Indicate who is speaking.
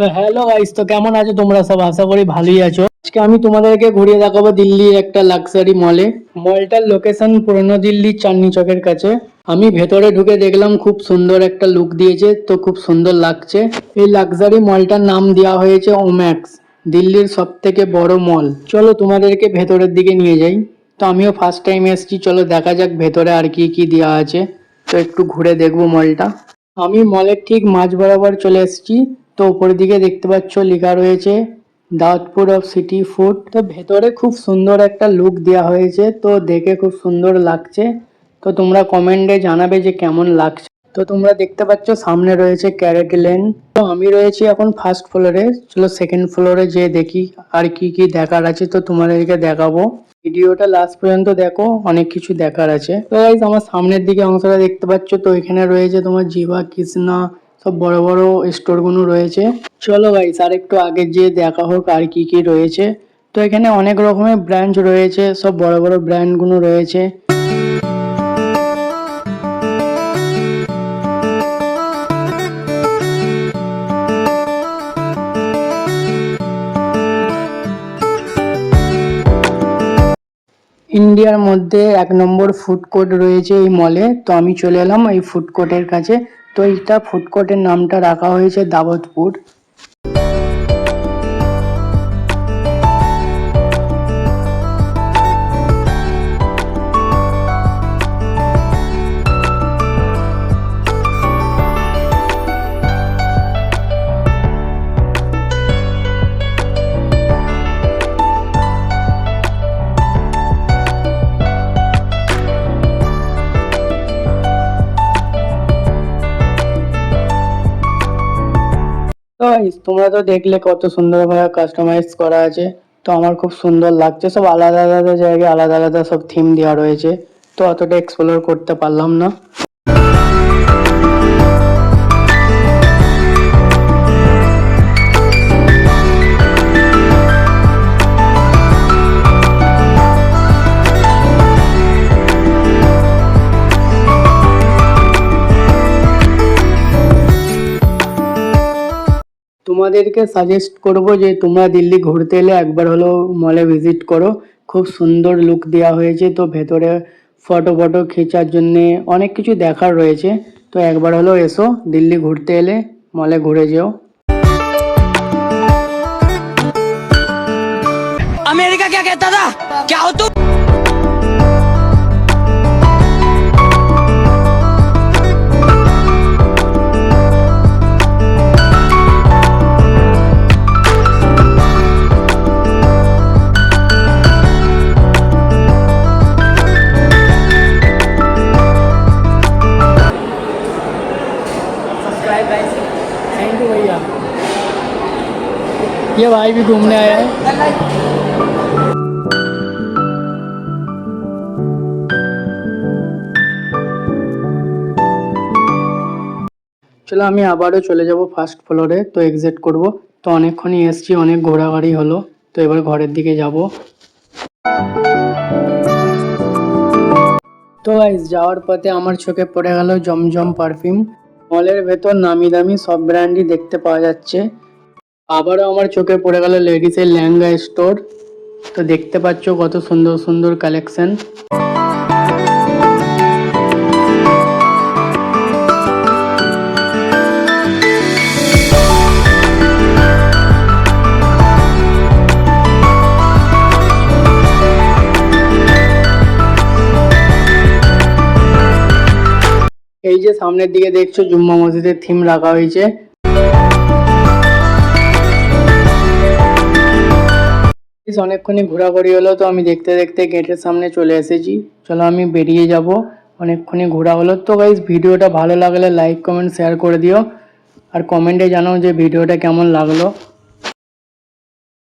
Speaker 1: তো hello guys, তো কেমন আছো তোমরা সব? আশা করি ভালোই আছো। আজকে আমি তোমাদেরকে ঘুরিয়ে দেখাবো দিল্লির একটা লাক্সারি মলে। মলটার লোকেশন পুরনো দিল্লির চাঁদনি চকের কাছে। আমি ভেতরে ঢুকে দেখলাম খুব সুন্দর একটা লুক দিয়েছে, তো খুব সুন্দর লাগছে। এই লাক্সারি মলটার নাম দেওয়া হয়েছে ওম্যাক্স, দিল্লির সব থেকে বড় মল। চলো তোমাদেরকে ভেতরের দিকে নিয়ে যাই। তো আমিও ফার্স্ট টাইম এসেছি, চলো দেখা যাক ভেতরে আর কি কি দেওয়া আছে। তো একটু ঘুরে দেখবো মলটা। আমি মলের ঠিক মাঝ বরাবর চলে এসেছি। তো উপরের দিকে দেখতে পাচ্ছ লেখা রয়েছে দাউদপুর অফ সিটি ফুড। তো ভেতরে খুব সুন্দর একটা লুক দেওয়া হয়েছে, তো দেখে খুব সুন্দর লাগছে। তো তোমরা কমেন্টে জানাবে যে কেমন লাগছে। তো তোমরা দেখতে পাচ্ছ সামনে রয়েছে ক্যারেট লেন। তো আমি রয়েছি এখন ফার্স্ট ফ্লোরে, চলো সেকেন্ড ফ্লোরে যেয়ে দেখি আর কি কি দেখার আছে। তো তোমাদেরকে দেখাবো, ভিডিওটা লাস্ট পর্যন্ত দেখো, অনেক কিছু দেখার আছে। তো গাইস আমার সামনের দিকে অংশটা দেখতে পাচ্ছ, তো এখানে রয়েছে তোমার জিভা কৃষ্ণা, সব বড় বড় স্টোর গুলো রয়েছে। চলো গাইস আর একটু আগে যেয়ে দেখা হোক আর কি কি রয়েছে। তো এখানে অনেক রকমের ব্র্যান্ড রয়েছে, সব বড় বড় ব্র্যান্ড গুলো রয়েছে। ইন্ডিয়ার মধ্যে 1 নম্বর ফুড কোর্ট রয়েছে এই মলে। তো আমি চলে এলাম এই ফুড কোর্টের কাছে। তো এইটা ফুড কোর্টের নামটা রাখা হয়েছে দাবতপুর। তো guys, তোমরা তো দেখলে কত সুন্দরভাবে কাস্টমাইজ করা আছে। তো আমার খুব সুন্দর লাগছে, সব আলাদা আলাদা জায়গায় আলাদা আলাদা সব থিম দেওয়া রয়েছে। তো অতটা এক্সপ্লোর করতে পারলাম না। তোমাদেরকে সাজেস্ট করব যে তোমরা দিল্লি ঘুরতে এলে একবার হলো মলে ভিজিট করো। খুব সুন্দর লুক দেওয়া হয়েছে, তো ভেতরে ফটো ফটো খোঁচার জন্যে অনেক কিছু দেখার রয়েছে। তো একবার হলো এসো, দিল্লি ঘুরতে এলে মলে ঘুরে যেও।
Speaker 2: अमेरिका क्या कहता था? क्या हो तुम?
Speaker 1: थैंक यू भैया, ये भाई भी घूमने आया है। চলো আমি আবারও চলে যাব ফার্স্ট ফ্লোরে, তো এক্সিট করব। তো অনেকক্ষণই এসছি, অনেক ঘোরাঘুরি হলো। তো এবার ঘরের দিকে যাব। তো গাইস যাওয়ার পথে আমার চোখে পড়ে গেল জমজম পারফিউম। মলের ভেতর নামি দামি সব ব্র্যান্ডই দেখতে পাওয়া যাচ্ছে। আবারও আমার চোখে পড়ে গেল লেডিসের লেহেঙ্গা স্টোর। তো দেখতে পাচ্ছ কত সুন্দর সুন্দর কালেকশন। এই যে সামনের দিকে দেখছো জুম্মা মসজিদের থিম রাখা হয়েছে। অনেকক্ষণই ঘোরাঘুরি হলো, তো আমি দেখতে দেখতে গেটের সামনে চলে এসেছি। চলো আমি বেরিয়ে যাব, অনেকক্ষণই ঘোরা হলো। তো গাইস ভিডিওটা ভালো লাগলে লাইক কমেন্ট শেয়ার করে দিও, আর কমেন্টে জানাও যে ভিডিওটা কেমন লাগলো।